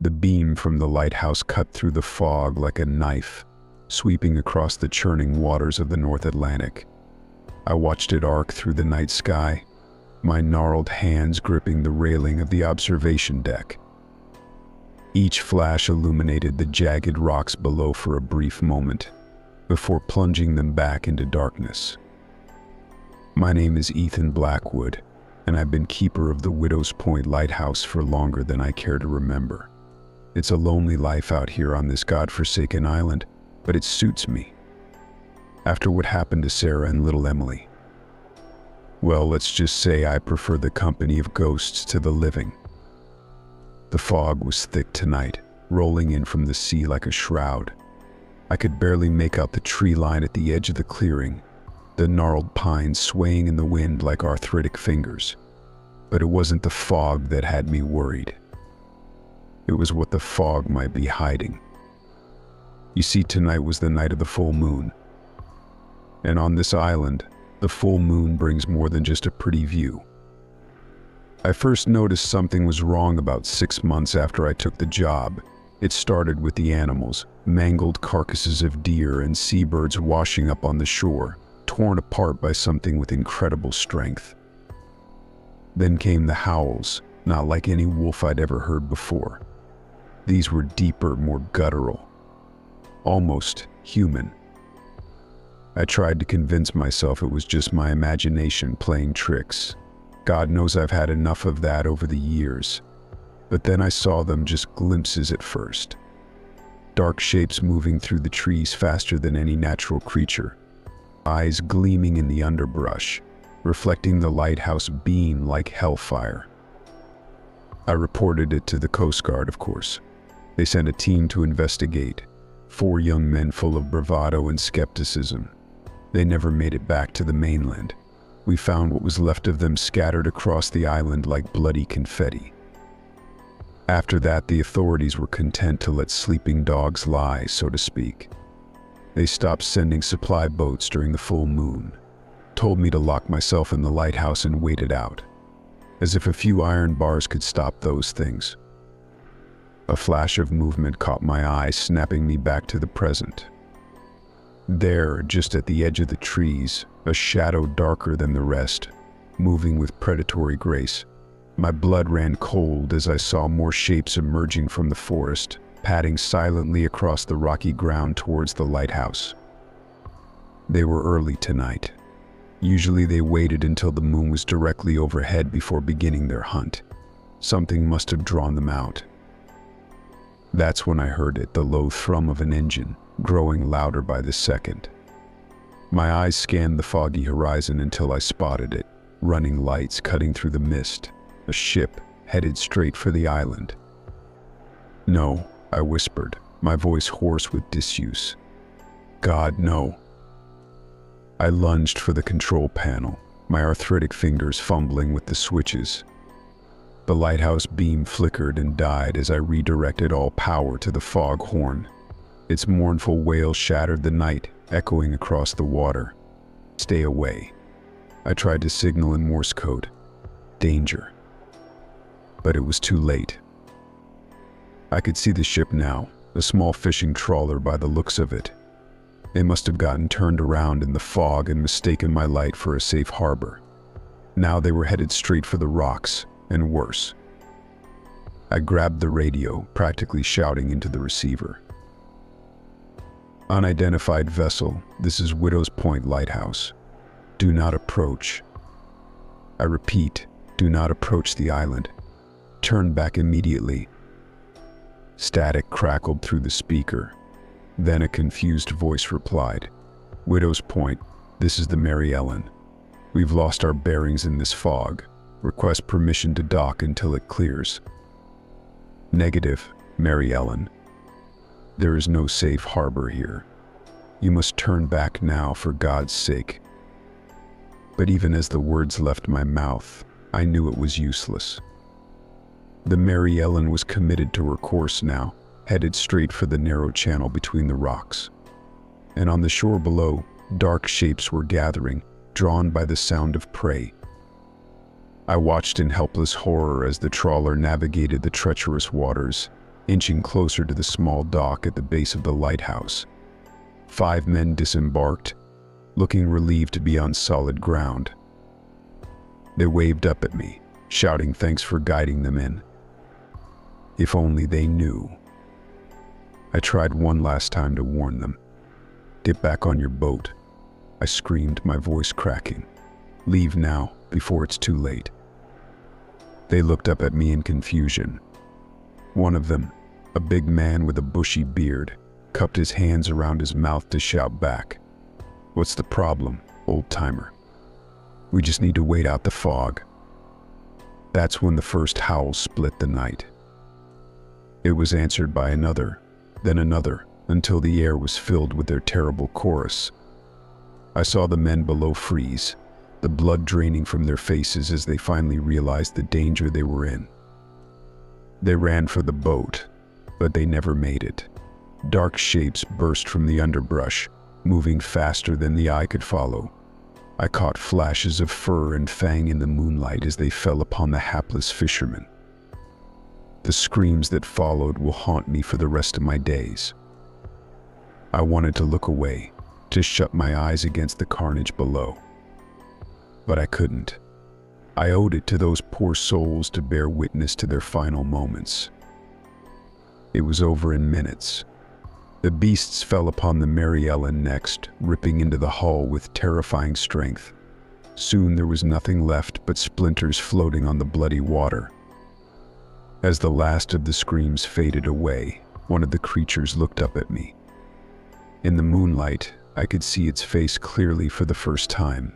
The beam from the lighthouse cut through the fog like a knife, sweeping across the churning waters of the North Atlantic. I watched it arc through the night sky, my gnarled hands gripping the railing of the observation deck. Each flash illuminated the jagged rocks below for a brief moment, before plunging them back into darkness. My name is Ethan Blackwood, and I've been keeper of the Widow's Point Lighthouse for longer than I care to remember. It's a lonely life out here on this godforsaken island, but it suits me. After what happened to Sarah and little Emily, well, let's just say I prefer the company of ghosts to the living. The fog was thick tonight, rolling in from the sea like a shroud. I could barely make out the tree line at the edge of the clearing, the gnarled pines swaying in the wind like arthritic fingers. But it wasn't the fog that had me worried. It was what the fog might be hiding. You see, tonight was the night of the full moon. And on this island, the full moon brings more than just a pretty view. I first noticed something was wrong about 6 months after I took the job. It started with the animals, mangled carcasses of deer and seabirds washing up on the shore, torn apart by something with incredible strength. Then came the howls, not like any wolf I'd ever heard before. These were deeper, more guttural, almost human. I tried to convince myself it was just my imagination playing tricks. God knows I've had enough of that over the years. But then I saw them, just glimpses at first. Dark shapes moving through the trees faster than any natural creature. Eyes gleaming in the underbrush, reflecting the lighthouse beam like hellfire. I reported it to the Coast Guard, of course. They sent a team to investigate. 4 young men full of bravado and skepticism. They never made it back to the mainland. We found what was left of them scattered across the island like bloody confetti. After that, the authorities were content to let sleeping dogs lie, so to speak. They stopped sending supply boats during the full moon, told me to lock myself in the lighthouse and wait it out, as if a few iron bars could stop those things. A flash of movement caught my eye, snapping me back to the present. There, just at the edge of the trees, a shadow darker than the rest, moving with predatory grace. My blood ran cold as I saw more shapes emerging from the forest, padding silently across the rocky ground towards the lighthouse. They were early tonight. Usually they waited until the moon was directly overhead before beginning their hunt. Something must have drawn them out. That's when I heard it, the low thrum of an engine, growing louder by the second. My eyes scanned the foggy horizon until I spotted it, running lights cutting through the mist, a ship headed straight for the island. "No," I whispered, my voice hoarse with disuse. "God, no." I lunged for the control panel, my arthritic fingers fumbling with the switches. The lighthouse beam flickered and died as I redirected all power to the foghorn. Its mournful wail shattered the night, echoing across the water. "Stay away." I tried to signal in Morse code. "Danger." But it was too late. I could see the ship now, a small fishing trawler by the looks of it. They must have gotten turned around in the fog and mistaken my light for a safe harbor. Now they were headed straight for the rocks, and worse. I grabbed the radio, practically shouting into the receiver. "Unidentified vessel, this is Widow's Point Lighthouse. Do not approach." I repeat, do not approach the island. Turn back immediately. Static crackled through the speaker. Then a confused voice replied, "Widow's Point, this is the Mary Ellen. We've lost our bearings in this fog. Request permission to dock until it clears." "Negative, Mary Ellen. There is no safe harbor here. You must turn back now, for God's sake." But even as the words left my mouth, I knew it was useless. The Mary Ellen was committed to her course now, headed straight for the narrow channel between the rocks. And on the shore below, dark shapes were gathering, drawn by the sound of prey. I watched in helpless horror as the trawler navigated the treacherous waters, inching closer to the small dock at the base of the lighthouse. 5 men disembarked, looking relieved to be on solid ground. They waved up at me, shouting thanks for guiding them in. If only they knew. I tried one last time to warn them. "Get back on your boat," I screamed, my voice cracking. "Leave now, before it's too late." They looked up at me in confusion. One of them, a big man with a bushy beard, cupped his hands around his mouth to shout back, "What's the problem, old-timer? We just need to wait out the fog." That's when the first howl split the night. It was answered by another, then another, until the air was filled with their terrible chorus. I saw the men below freeze, the blood draining from their faces as they finally realized the danger they were in. They ran for the boat, but they never made it. Dark shapes burst from the underbrush, moving faster than the eye could follow. I caught flashes of fur and fang in the moonlight as they fell upon the hapless fishermen. The screams that followed will haunt me for the rest of my days. I wanted to look away, to shut my eyes against the carnage below. But I couldn't. I owed it to those poor souls to bear witness to their final moments. It was over in minutes. The beasts fell upon the Mary Ellen next, ripping into the hull with terrifying strength. Soon there was nothing left but splinters floating on the bloody water. As the last of the screams faded away, one of the creatures looked up at me. In the moonlight, I could see its face clearly for the first time.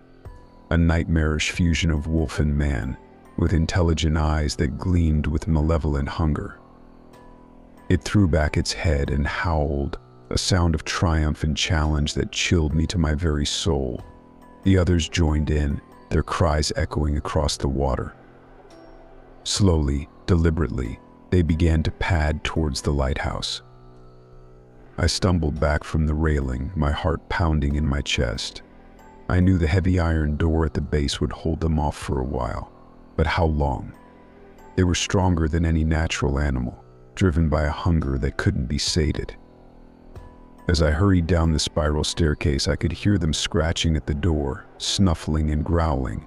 A nightmarish fusion of wolf and man, with intelligent eyes that gleamed with malevolent hunger. It threw back its head and howled, a sound of triumph and challenge that chilled me to my very soul. The others joined in, their cries echoing across the water. Slowly, deliberately, they began to pad towards the lighthouse. I stumbled back from the railing, my heart pounding in my chest. I knew the heavy iron door at the base would hold them off for a while, but how long? They were stronger than any natural animal, driven by a hunger that couldn't be sated. As I hurried down the spiral staircase, I could hear them scratching at the door, snuffling and growling.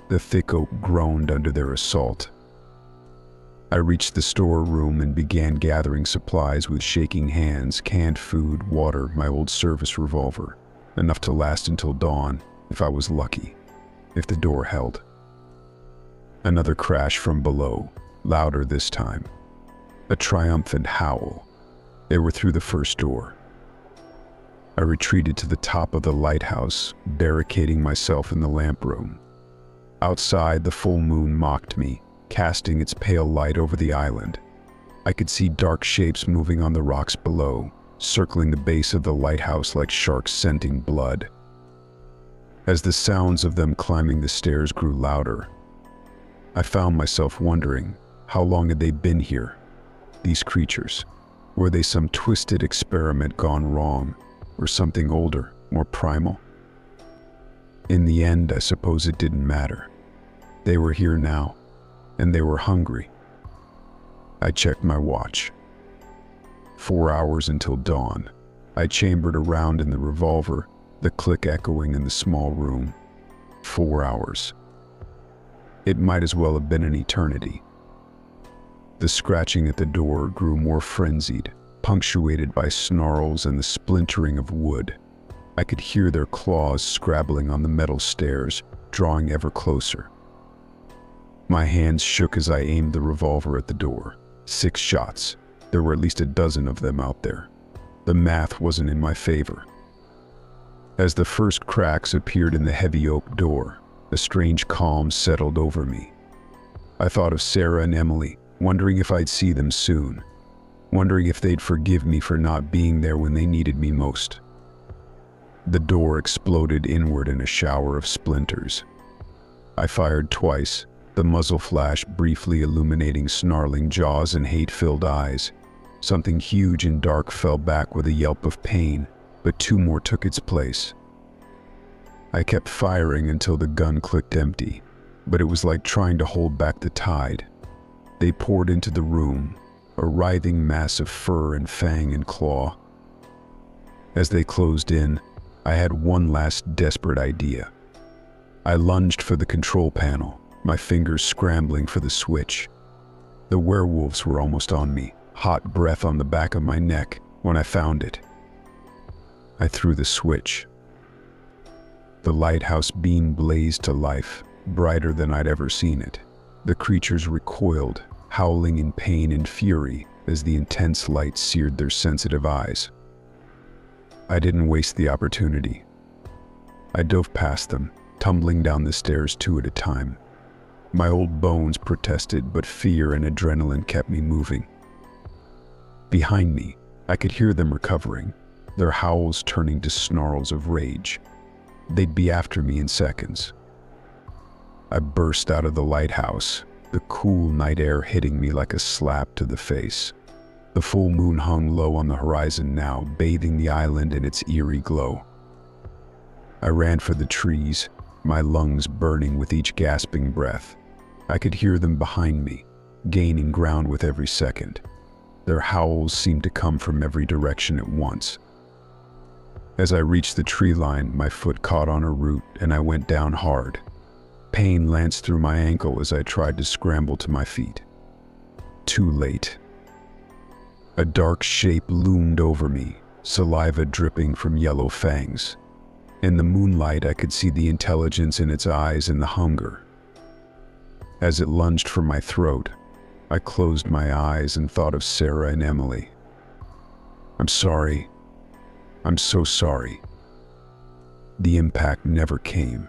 The thick oak groaned under their assault. I reached the storeroom and began gathering supplies with shaking hands, canned food, water, my old service revolver, enough to last until dawn, if I was lucky, if the door held. Another crash from below, louder this time. A triumphant howl. They were through the first door. I retreated to the top of the lighthouse, barricading myself in the lamp room. Outside, the full moon mocked me, casting its pale light over the island. I could see dark shapes moving on the rocks below, circling the base of the lighthouse like sharks scenting blood. As the sounds of them climbing the stairs grew louder, I found myself wondering, how long had they been here? These creatures. Were they some twisted experiment gone wrong, or something older, more primal? In the end, I suppose it didn't matter. They were here now, and they were hungry. I checked my watch. 4 hours until dawn. I chambered around in the revolver, the click echoing in the small room. 4 hours. It might as well have been an eternity. The scratching at the door grew more frenzied, punctuated by snarls and the splintering of wood. I could hear their claws scrabbling on the metal stairs, drawing ever closer. My hands shook as I aimed the revolver at the door. 6 shots. There were at least a dozen of them out there. The math wasn't in my favor. As the first cracks appeared in the heavy oak door, a strange calm settled over me. I thought of Sarah and Emily, wondering if I'd see them soon, wondering if they'd forgive me for not being there when they needed me most. The door exploded inward in a shower of splinters. I fired twice, the muzzle flash briefly illuminating snarling jaws and hate-filled eyes. Something huge and dark fell back with a yelp of pain, but 2 more took its place. I kept firing until the gun clicked empty, but it was like trying to hold back the tide. They poured into the room, a writhing mass of fur and fang and claw. As they closed in, I had one last desperate idea. I lunged for the control panel, my fingers scrambling for the switch. The werewolves were almost on me, hot breath on the back of my neck when I found it. I threw the switch. The lighthouse beam blazed to life, brighter than I'd ever seen it. The creatures recoiled, howling in pain and fury as the intense light seared their sensitive eyes. I didn't waste the opportunity. I dove past them, tumbling down the stairs two at a time. My old bones protested, but fear and adrenaline kept me moving. Behind me, I could hear them recovering, their howls turning to snarls of rage. They'd be after me in seconds. I burst out of the lighthouse, the cool night air hitting me like a slap to the face. The full moon hung low on the horizon now, bathing the island in its eerie glow. I ran for the trees, my lungs burning with each gasping breath. I could hear them behind me, gaining ground with every second. Their howls seemed to come from every direction at once. As I reached the tree line, my foot caught on a root and I went down hard. Pain lanced through my ankle as I tried to scramble to my feet. Too late. A dark shape loomed over me, saliva dripping from yellow fangs. In the moonlight, I could see the intelligence in its eyes and the hunger. As it lunged for my throat, I closed my eyes and thought of Sarah and Emily. I'm sorry. I'm so sorry. The impact never came.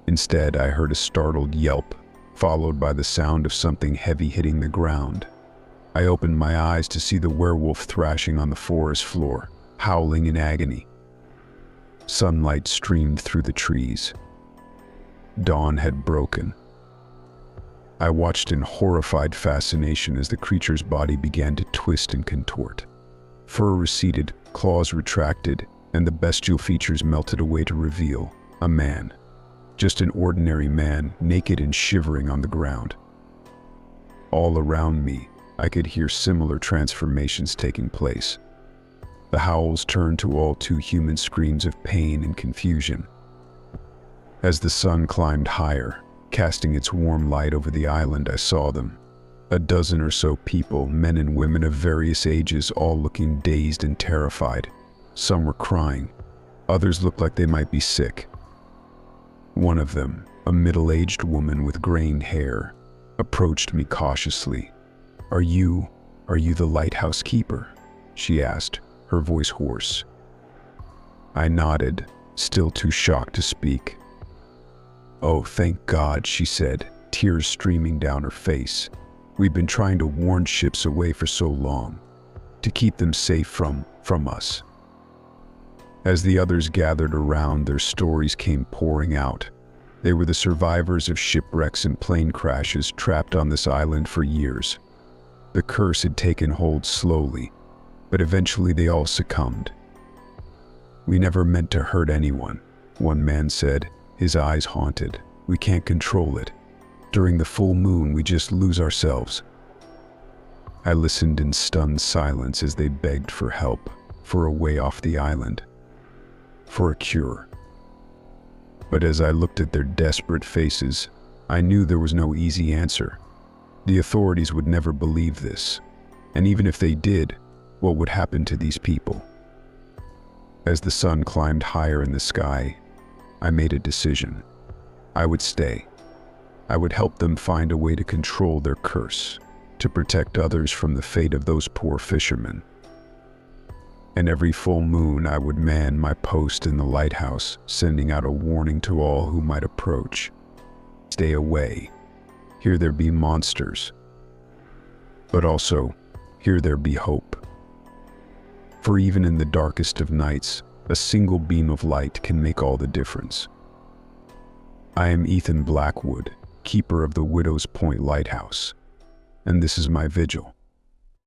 Instead, I heard a startled yelp, followed by the sound of something heavy hitting the ground. I opened my eyes to see the werewolf thrashing on the forest floor, howling in agony. Sunlight streamed through the trees. Dawn had broken. I watched in horrified fascination as the creature's body began to twist and contort. Fur receded, claws retracted, and the bestial features melted away to reveal a man. Just an ordinary man, naked and shivering on the ground. All around me, I could hear similar transformations taking place. The howls turned to all too human screams of pain and confusion. As the sun climbed higher, casting its warm light over the island, I saw them. A dozen or so people, men and women of various ages, all looking dazed and terrified. Some were crying. Others looked like they might be sick. One of them, a middle-aged woman with graying hair, approached me cautiously. Are you the lighthouse keeper?" she asked, her voice hoarse. I nodded, still too shocked to speak. "Oh, thank God," she said, tears streaming down her face. "We've been trying to warn ships away for so long, to keep them safe from us." As the others gathered around, their stories came pouring out. They were the survivors of shipwrecks and plane crashes trapped on this island for years. The curse had taken hold slowly, but eventually they all succumbed. "We never meant to hurt anyone," one man said, his eyes haunted. "We can't control it. During the full moon, we just lose ourselves." I listened in stunned silence as they begged for help, for a way off the island, for a cure. But as I looked at their desperate faces, I knew there was no easy answer. The authorities would never believe this, and even if they did, what would happen to these people? As the sun climbed higher in the sky, I made a decision. I would stay. I would help them find a way to control their curse, to protect others from the fate of those poor fishermen. And every full moon I would man my post in the lighthouse, sending out a warning to all who might approach. Stay away. Here there be monsters. But also, here there be hope. For even in the darkest of nights, a single beam of light can make all the difference. I am Ethan Blackwood, keeper of the Widow's Point Lighthouse, and this is my vigil.